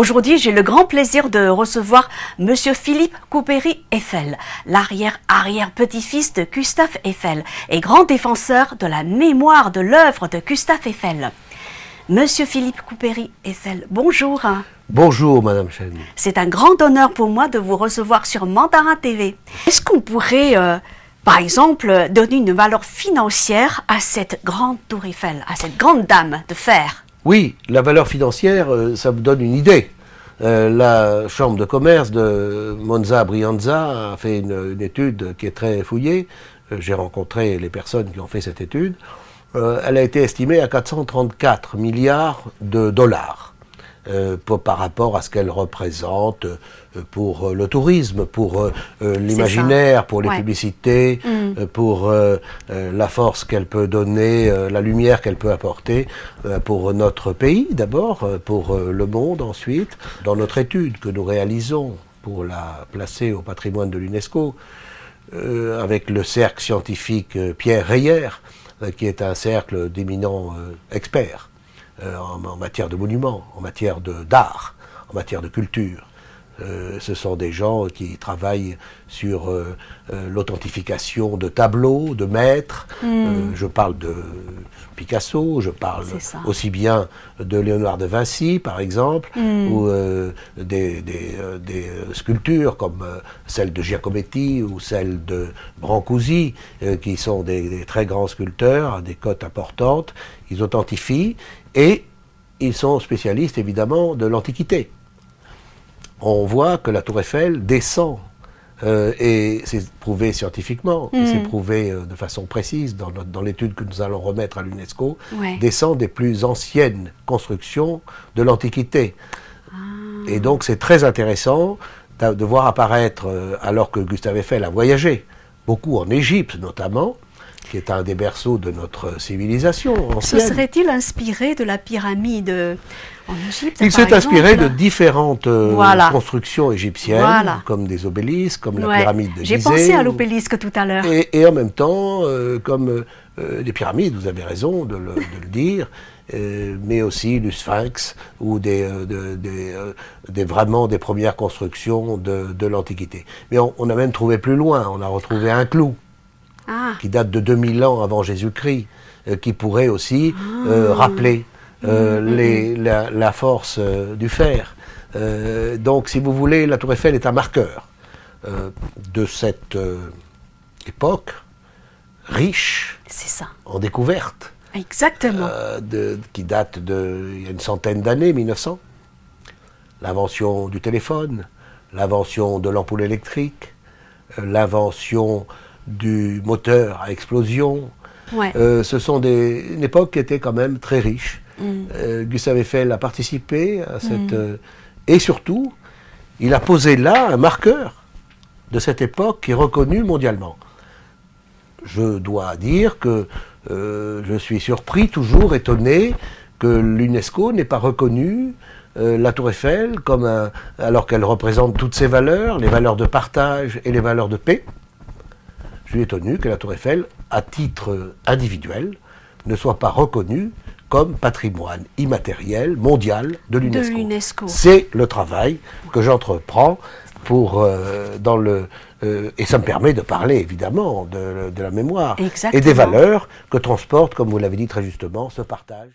Aujourd'hui, j'ai le grand plaisir de recevoir Monsieur Philippe Coupery-Eiffel, l'arrière-petit-fils de Gustave Eiffel et grand défenseur de la mémoire de l'œuvre de Gustave Eiffel. Monsieur Philippe Coupery-Eiffel, bonjour. Bonjour Madame Chen. C'est un grand honneur pour moi de vous recevoir sur Mandarin TV. Est-ce qu'on pourrait, par exemple, donner une valeur financière à cette grande tour Eiffel, à cette grande dame de fer? Oui, la valeur financière, ça me donne une idée. La chambre de commerce de Monza Brianza a fait une étude qui est très fouillée. J'ai rencontré les personnes qui ont fait cette étude. Elle a été estimée à 434 milliards de dollars par rapport à ce qu'elle représente pour le tourisme, pour l'imaginaire, pour les publicités, pour la force qu'elle peut donner, la lumière qu'elle peut apporter pour notre pays d'abord, pour le monde ensuite. Dans notre étude que nous réalisons pour la placer au patrimoine de l'UNESCO, avec le cercle scientifique Pierre Reyer, qui est un cercle d'éminents experts en matière de monuments, en matière d'art, en matière de culture. Ce sont des gens qui travaillent sur l'authentification de tableaux, de maîtres. Je parle de Picasso, je parle aussi bien de Léonard de Vinci, par exemple, ou des sculptures comme celle de Giacometti ou celle de Brancusi, qui sont des très grands sculpteurs, à des cotes importantes. Ils authentifient et ils sont spécialistes, évidemment, de l'Antiquité. On voit que la tour Eiffel descend, et c'est prouvé scientifiquement, c'est prouvé de façon précise dans l'étude que nous allons remettre à l'UNESCO, descend des plus anciennes constructions de l'Antiquité. Et donc c'est très intéressant de voir apparaître, alors que Gustave Eiffel a voyagé, beaucoup en Égypte notamment, qui est un des berceaux de notre civilisation ancienne. Se serait-il inspiré de la pyramide en Égypte? Il s'est inspiré de différentes constructions égyptiennes, comme des obélisques, comme la pyramide de Gizeh. J'ai pensé à l'obélisque tout à l'heure. Et en même temps, comme des pyramides, vous avez raison de le dire, mais aussi le Sphinx, ou vraiment des premières constructions de l'Antiquité. Mais on a même trouvé plus loin, on a retrouvé un clou, qui date de 2000 ans avant Jésus-Christ, qui pourrait aussi rappeler la force du fer. Donc, si vous voulez, la tour Eiffel est un marqueur de cette époque riche en découvertes. Exactement. Qui date il y a une centaine d'années, 1900. L'invention du téléphone, l'invention de l'ampoule électrique, l'invention du moteur à explosion. Ce sont une époque qui était quand même très riche. Gustave Eiffel a participé à cette... et surtout, il a posé là un marqueur de cette époque qui est reconnu mondialement. Je dois dire que je suis surpris, toujours étonné, que l'UNESCO n'ait pas reconnu la tour Eiffel comme alors qu'elle représente toutes ses valeurs, les valeurs de partage et les valeurs de paix. Je suis étonné que la tour Eiffel, à titre individuel, ne soit pas reconnue comme patrimoine immatériel mondial de l'UNESCO. C'est le travail que j'entreprends et ça me permet de parler évidemment de la mémoire et des valeurs que transporte, comme vous l'avez dit très justement, ce partage.